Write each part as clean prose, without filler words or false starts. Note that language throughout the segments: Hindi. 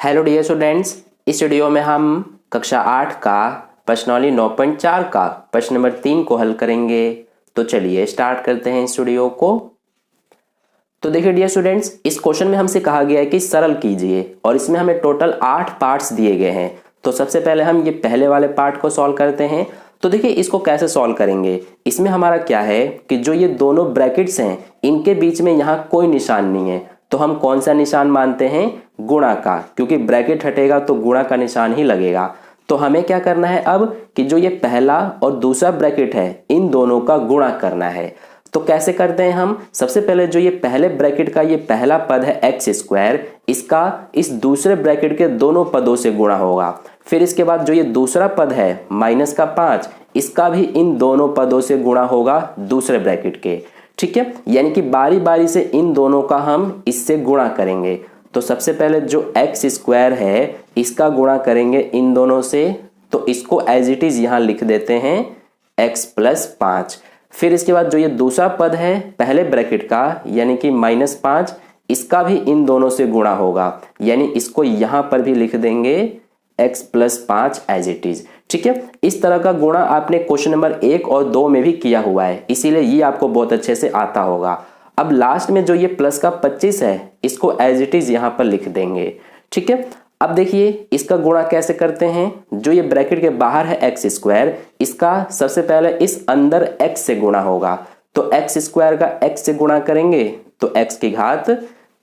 हेलो डियर स्टूडेंट्स, इस वीडियो में हम कक्षा 8 का प्रश्नावली 9.4 का प्रश्न नंबर 3 को हल करेंगे। तो चलिए स्टार्ट करते हैं इस वीडियो को। तो देखिए डियर स्टूडेंट्स, इस क्वेश्चन में हमसे कहा गया है कि सरल कीजिए और इसमें हमें टोटल 8 पार्ट्स दिए गए हैं। तो सबसे पहले हम ये पहले वाले पार्ट को सॉल्व करते हैं। तो देखिए इसको कैसे सॉल्व करेंगे। इसमें हमारा क्या है कि जो ये दोनों ब्रैकेट्स हैं इनके बीच में यहाँ कोई निशान नहीं है, तो हम कौन सा निशान मानते हैं? गुणा का, क्योंकि ब्रैकेट हटेगा तो गुणा का निशान ही लगेगा। तो हमें क्या करना है अब कि जो ये पहला और दूसरा ब्रैकेट है इन दोनों का गुणा करना है। तो कैसे करते हैं हम? सबसे पहले जो ये पहले ब्रैकेट का ये पहला पद है एक्स स्क्वायर, इसका इस दूसरे ब्रैकेट के दोनों पदों से गुणा होगा। फिर इसके बाद जो ये दूसरा पद है माइनस का 5, इसका भी इन दोनों पदों से गुणा होगा दूसरे ब्रैकेट के। ठीक है, यानी कि बारी बारी से इन दोनों का हम इससे गुणा करेंगे। तो सबसे पहले जो एक्स स्क्वायर है इसका गुणा करेंगे इन दोनों से, तो इसको एज इट इज यहां लिख देते हैं एक्स प्लस 5। फिर इसके बाद जो ये दूसरा पद है पहले ब्रैकेट का यानी कि माइनस 5, इसका भी इन दोनों से गुणा होगा, यानी इसको यहां पर भी लिख देंगे x plus 5 as it is. ठीक है, इस तरह का गुणा आपने क्वेश्चन नंबर 1 और 2 में भी किया हुआ है, इसीलिए ये आपको बहुत अच्छे से आता होगा। अब लास्ट में जो ये प्लस का 25 है इसको एज इट इज यहां पर लिख देंगे। ठीक है, अब देखिए इसका गुणा कैसे करते हैं। जो ये ब्रैकेट के बाहर है एक्स स्क्वायर, इसका सबसे पहले इस अंदर x से गुणा होगा। तो एक्स स्क्वायर का x से गुणा करेंगे तो x की घात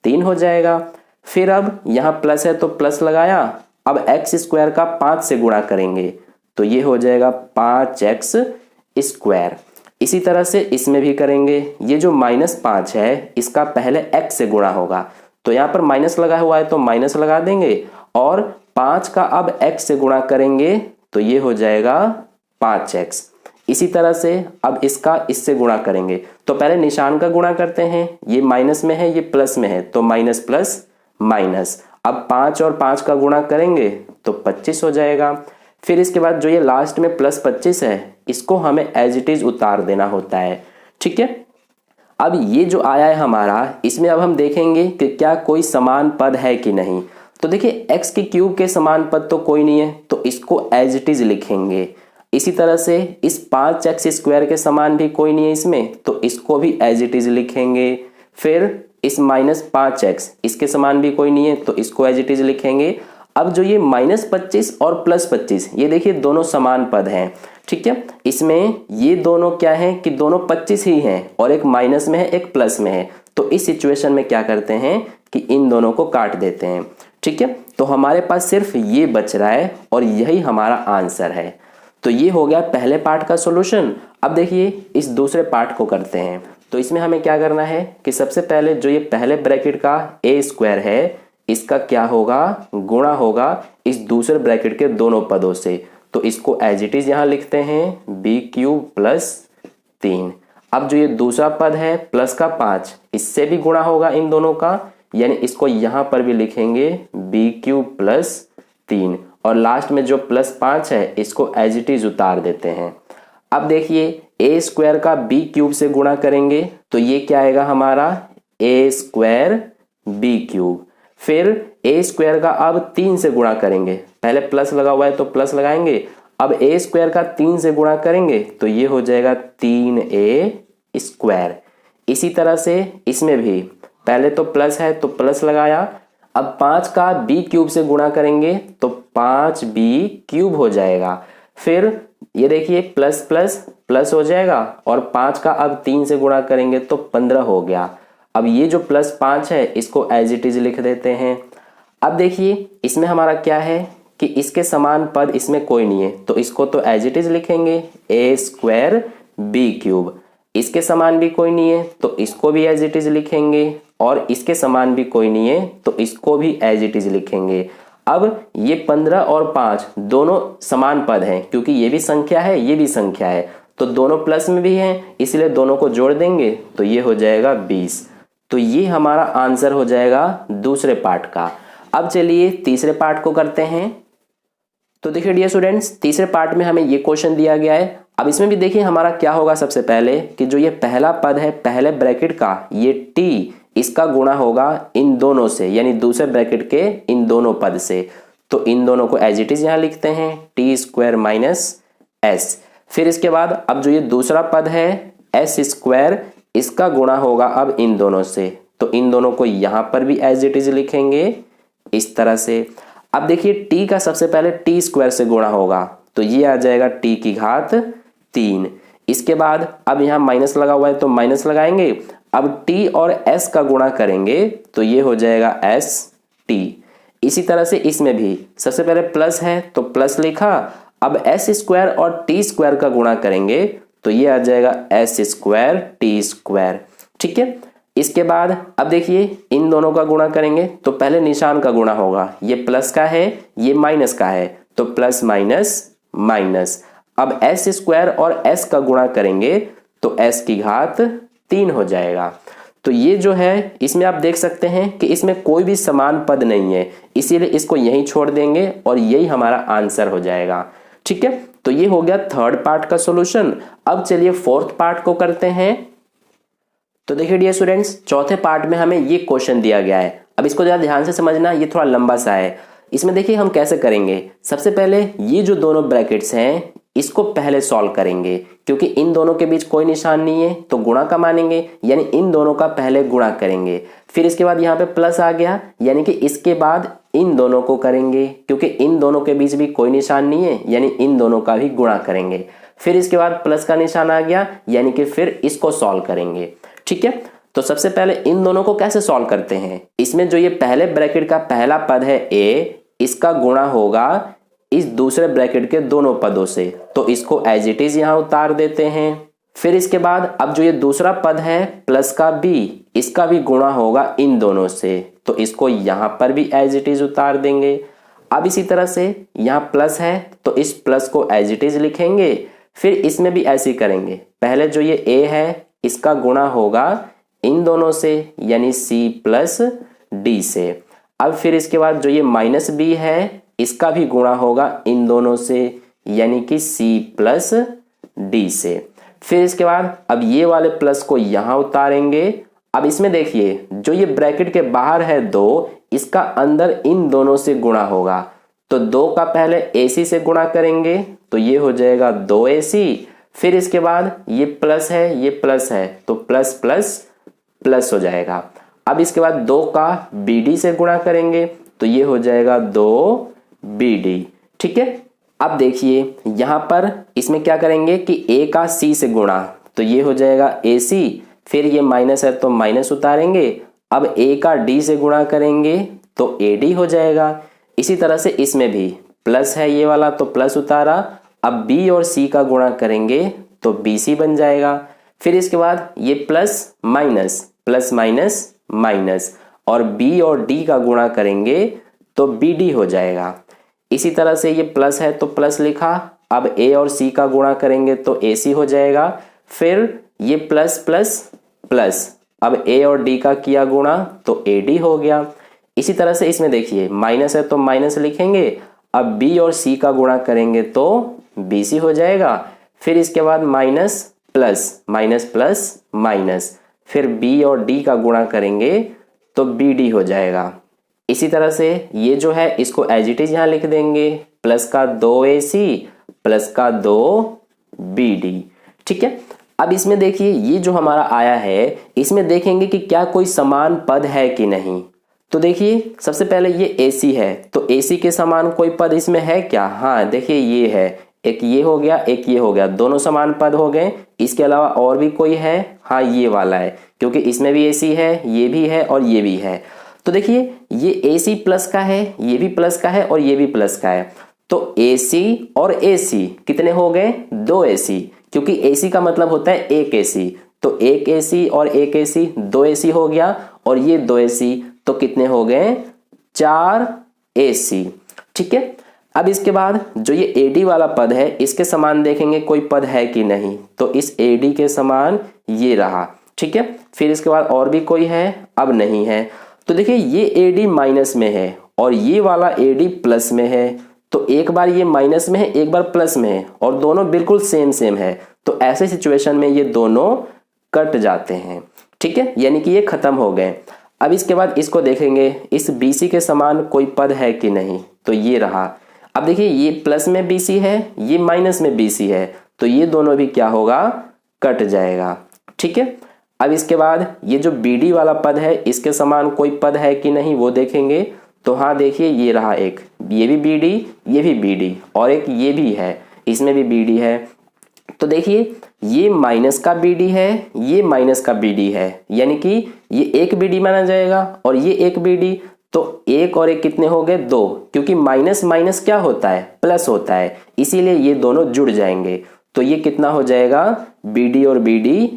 3 हो जाएगा। फिर अब यहाँ प्लस है तो प्लस लगाया, अब एक्स स्क्वायर का 5 से गुणा करेंगे तो ये हो जाएगा 5x स्क्वायर। इसी तरह से इसमें भी करेंगे। ये जो -5 है इसका पहले x से गुणा होगा, तो यहाँ पर माइनस लगा हुआ है तो माइनस लगा देंगे, और 5 का अब x से गुणा करेंगे तो ये हो जाएगा 5x। इसी तरह से अब इसका इससे गुणा करेंगे, तो पहले निशान का गुणा करते हैं। ये माइनस में है ये प्लस में है तो माइनस प्लस माइनस। अब 5 और 5 का गुणा करेंगे तो 25 हो जाएगा। फिर इसके बाद जो ये लास्ट में प्लस 25 है इसको हमें एज इट इज उतार देना होता है। ठीक है, अब ये जो आया है हमारा, इसमें अब हम देखेंगे कि क्या कोई समान पद है कि नहीं। तो देखिए x की क्यूब के समान पद तो कोई नहीं है, तो इसको एज इट इज लिखेंगे। इसी तरह से इस 5x स्क्वायर के समान भी कोई नहीं है इसमें, तो इसको भी एज इट इज लिखेंगे। फिर इस -5x इसके समान भी कोई नहीं है तो इसको एज इट इज लिखेंगे। अब जो ये -25 और +25, ये देखिए दोनों समान पद हैं। ठीक है, इसमें ये दोनों क्या है कि दोनों 25 ही हैं, और एक माइनस में है एक प्लस में है। तो इस सिचुएशन में क्या करते हैं कि इन दोनों को काट देते हैं। ठीक है, तो हमारे पास सिर्फ ये बच रहा है और यही हमारा आंसर है। तो ये हो गया पहले पार्ट का सॉल्यूशन। अब देखिए इस दूसरे पार्ट को करते हैं। तो इसमें हमें क्या करना है कि सबसे पहले जो ये पहले ब्रैकेट का a स्क्वायर है इसका क्या होगा? गुणा होगा इस दूसरे ब्रैकेट के दोनों पदों से। तो इसको एज इट इज यहां लिखते हैं b क्यूब प्लस 3। अब जो ये दूसरा पद है प्लस का 5, इससे भी गुणा होगा इन दोनों का, यानी इसको यहां पर भी लिखेंगे b क्यूब प्लस 3, और लास्ट में जो प्लस 5 है इसको एज इट इज उतार देते हैं। अब देखिए a स्क्वायर का b क्यूब से गुणा करेंगे तो ये क्या आएगा हमारा? a square b cube. फिर a स्क्वायर का अब 3 से गुणा करेंगे, पहले प्लस लगा हुआ है तो प्लस लगाएंगे। अब a स्क्वायर का 3 से गुणा करेंगे तो ये हो जाएगा 3a स्क्वायर। इसी तरह से इसमें भी पहले तो प्लस है तो प्लस लगाया, अब 5 का b क्यूब से गुणा करेंगे तो 5b क्यूब हो जाएगा। फिर ये देखिए प्लस प्लस प्लस हो जाएगा, और 5 का अब 3 से गुणा करेंगे तो 15 हो गया। अब ये जो प्लस 5 है इसको एज इट इज लिख देते हैं। अब देखिए इसमें हमारा क्या है कि इसके समान पद इसमें कोई नहीं है, तो इसको तो एज इट इज लिखेंगे a स्क्वायर b क्यूब। इसके समान भी कोई नहीं है तो इसको भी एज इट इज लिखेंगे, और इसके समान भी कोई नहीं है तो इसको भी एज इट इज लिखेंगे। अब ये 15 और 5 दोनों समान पद हैं, क्योंकि ये भी संख्या है ये भी संख्या है, तो दोनों प्लस में भी हैं, इसलिए दोनों को जोड़ देंगे तो ये हो जाएगा 20। तो ये हमारा आंसर हो जाएगा दूसरे पार्ट का। अब चलिए तीसरे पार्ट को करते हैं। तो देखिए डियर स्टूडेंट्स, तीसरे पार्ट में हमें ये क्वेश्चन दिया गया है। अब इसमें भी देखिए हमारा क्या होगा, सबसे पहले कि जो ये पहला पद है पहले ब्रैकेट का ये t इसका गुणा होगा इन दोनों से, यानी दूसरे ब्रैकेट के इन दोनों पद से। तो इन दोनों को एज इट इज यहां लिखते हैं टी स्क्वायर माइनस एस। फिर इसके बाद अब जो ये दूसरा पद है एस स्क्वायर, इसका गुणा होगा अब इन दोनों से। तो इन दोनों को यहां पर भी एज इट इज लिखेंगे इस तरह से। अब देखिए टी का सबसे पहले टी स्क्वायर से गुणा होगा, तो ये आ जाएगा टी की घात 3। इसके बाद अब यहां माइनस लगा हुआ है तो माइनस लगाएंगे। अब टी और एस का गुणा करेंगे तो ये हो जाएगा एस टी। इसी तरह से इसमें भी सबसे पहले प्लस है तो प्लस लिखा, अब एस स्क्वायर और टी स्क्वायर का गुणा करेंगे तो ये आ जाएगा एस स्क्वायर टी स्क्वायर। ठीक है, इसके बाद अब देखिए इन दोनों का गुणा करेंगे तो पहले निशान का गुणा होगा, ये प्लस का है ये माइनस का है तो प्लस माइनस माइनस। अब एस स्क्वायर और एस का गुणा करेंगे तो एस की घात 3 हो जाएगा। तो ये जो है इसमें आप देख सकते हैं कि इसमें कोई भी समान पद नहीं है, इसीलिए इसको यहीं छोड़ देंगे और यही हमारा आंसर हो जाएगा। ठीक है, तो ये हो गया थर्ड पार्ट का सॉल्यूशन। अब चलिए फोर्थ पार्ट को करते हैं। तो देखिए डियर स्टूडेंट्स, चौथे पार्ट में हमें ये क्वेश्चन दिया गया है। अब इसको जरा ध्यान से समझना, ये थोड़ा लंबा सा है। इसमें देखिए हम कैसे करेंगे। सबसे पहले ये जो दोनों ब्रैकेट्स हैं इसको पहले सॉल्व करेंगे, क्योंकि इन दोनों के बीच कोई निशान नहीं है तो गुणा का मानेंगे, यानी इन दोनों का पहले गुणा करेंगे। फिर इसके बाद यहाँ पे प्लस आ गया, यानी कि इसके बाद इन दोनों को करेंगे, क्योंकि इन दोनों के बीच भी कोई निशान नहीं है, यानी इन दोनों का भी गुणा करेंगे। फिर इसके बाद प्लस का निशान आ गया, यानी कि फिर इसको सॉल्व करेंगे। ठीक है, तो सबसे पहले इन दोनों को कैसे सॉल्व करते हैं। इसमें जो ये पहले ब्रैकेट का पहला पद है ए, इसका गुणा होगा इस दूसरे ब्रैकेट के दोनों पदों से, तो इसको एज इट इज यहां उतार देते हैं। फिर इसके बाद अब जो ये दूसरा पद है प्लस का बी, इसका भी गुणा होगा इन दोनों से, तो इसको यहां पर भी एज इट इज उतार देंगे। अब इसी तरह से यहां प्लस है तो इस प्लस को एज इट इज लिखेंगे। फिर इसमें भी ऐसे ही करेंगे, पहले जो ये ए है इसका गुणा होगा इन दोनों से, यानी सी प्लस डी से। अब फिर इसके बाद जो ये माइनस बी है इसका भी गुणा होगा इन दोनों से, यानी कि C प्लस डी से। फिर इसके बाद अब ये वाले प्लस को यहां उतारेंगे। अब इसमें देखिए जो ये ब्रैकेट के बाहर है 2, इसका अंदर इन दोनों से गुणा होगा, तो 2 का पहले AC से गुणा करेंगे तो ये हो जाएगा 2AC। फिर इसके बाद ये प्लस है ये प्लस है तो प्लस प्लस प्लस हो जाएगा। अब इसके बाद 2 का BD से गुणा करेंगे तो ये हो जाएगा 2BD। ठीक है, अब देखिए यहां पर इसमें क्या करेंगे कि A का C से गुणा, तो ये हो जाएगा AC। फिर ये माइनस है तो माइनस उतारेंगे। अब A का D से गुणा करेंगे तो AD हो जाएगा। इसी तरह से इसमें भी प्लस है ये वाला तो प्लस उतारा। अब B और C का गुणा करेंगे तो BC बन जाएगा। फिर इसके बाद ये प्लस माइनस माइनस और B और D का गुणा करेंगे तो BD हो जाएगा। इसी तरह से ये प्लस है तो प्लस लिखा। अब A और C का गुणा करेंगे तो AC हो जाएगा। फिर ये प्लस प्लस प्लस, अब A और D का किया गुणा तो AD हो गया। इसी तरह से इसमें देखिए माइनस है तो माइनस लिखेंगे। अब B और C का गुणा करेंगे तो BC हो जाएगा। फिर इसके बाद माइनस प्लस माइनस, फिर B और D का गुणा करेंगे तो BD हो जाएगा। इसी तरह से ये जो है इसको एज इट इज यहां लिख देंगे, प्लस का 2AC प्लस का 2BD। ठीक है, अब इसमें देखिए ये जो हमारा आया है इसमें देखेंगे कि क्या कोई समान पद है कि नहीं। तो देखिए सबसे पहले ये AC है तो AC के समान कोई पद इसमें है क्या। हाँ देखिए ये है, एक ये हो गया एक ये हो गया, दोनों समान पद हो गए। इसके अलावा और भी कोई है, हाँ ये वाला है, क्योंकि इसमें भी AC है ये भी है और ये भी है। तो देखिए ये AC प्लस का है, ये भी प्लस का है और ये भी प्लस का है, तो AC और AC कितने हो गए 2AC, क्योंकि AC का मतलब होता है 1AC, तो 1AC और 1AC 2AC हो गया और ये 2AC तो कितने हो गए 4AC। ठीक है, अब इसके बाद जो ये AD वाला पद है इसके समान देखेंगे कोई पद है कि नहीं, तो इस AD के समान ये रहा। ठीक है, फिर इसके बाद और भी कोई है, अब नहीं है। तो देखिए ये AD माइनस में है और ये वाला AD प्लस में है, तो एक बार ये माइनस में है एक बार प्लस में है और दोनों बिल्कुल सेम है, तो ऐसे सिचुएशन में ये दोनों कट जाते हैं। ठीक है, यानी कि ये खत्म हो गए। अब इसके बाद इसको देखेंगे, इस BC के समान कोई पद है कि नहीं, तो ये रहा। अब देखिए ये प्लस में BC है, ये माइनस में BC है, तो ये दोनों भी क्या होगा, कट जाएगा। ठीक है, अब इसके बाद ये जो BD वाला पद है, इसके समान कोई पद है कि नहीं वो देखेंगे। तो हाँ देखिए ये रहा एक, ये भी BD, ये भी BD, और एक ये भी है, इसमें भी BD है। तो देखिए ये माइनस का BD है, ये माइनस का BD है, यानी कि ये एक BD माना जाएगा और ये एक BD। तो एक और एक कितने हो गए, दो, क्योंकि माइनस माइनस क्या होता है, प्लस होता है, इसीलिए ये दोनों जुड़ जाएंगे। तो ये कितना हो जाएगा, BD और BD,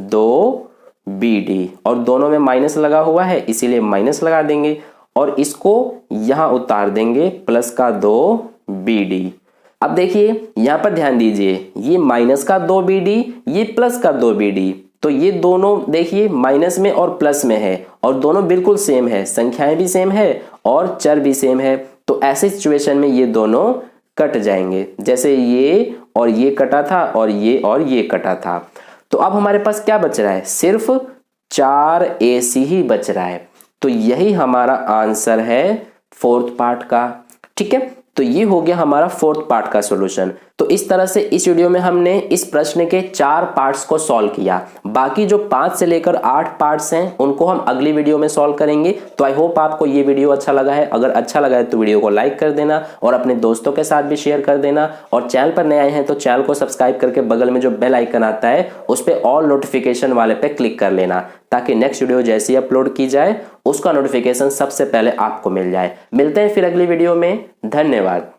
2BD, और दोनों में माइनस लगा हुआ है इसीलिए माइनस लगा देंगे, और इसको यहां उतार देंगे, प्लस का 2BD। अब देखिए यहां पर ध्यान दीजिए, ये माइनस का 2BD, ये प्लस का 2BD, तो ये दोनों देखिए माइनस में और प्लस में है, और दोनों बिल्कुल सेम है, संख्याएं भी सेम है और चर भी सेम है। तो ऐसे सिचुएशन में ये दोनों कट जाएंगे, जैसे ये और ये कटा था और ये कटा था। तो अब हमारे पास क्या बच रहा है, सिर्फ 4AC ही बच रहा है। तो यही हमारा आंसर है फोर्थ पार्ट का। ठीक है, तो ये हो गया हमारा फोर्थ पार्ट का सॉल्यूशन। तो इस तरह से इस वीडियो में हमने इस प्रश्न के 4 पार्ट्स को सॉल्व किया। बाकी जो 5 से लेकर 8 पार्ट्स हैं उनको हम अगली वीडियो में सॉल्व करेंगे। तो आई होप आपको ये वीडियो अच्छा लगा है। अगर अच्छा लगा है तो वीडियो को लाइक कर देना और अपने दोस्तों के साथ भी शेयर कर देना, और चैनल पर नए आए हैं तो चैनल को सब्सक्राइब करके बगल में जो बेल आइकन आता है उस पर ऑल नोटिफिकेशन वाले पे क्लिक कर लेना, ताकि नेक्स्ट वीडियो जैसी अपलोड की जाए उसका नोटिफिकेशन सबसे पहले आपको मिल जाए। मिलते हैं फिर अगली वीडियो में, धन्यवाद।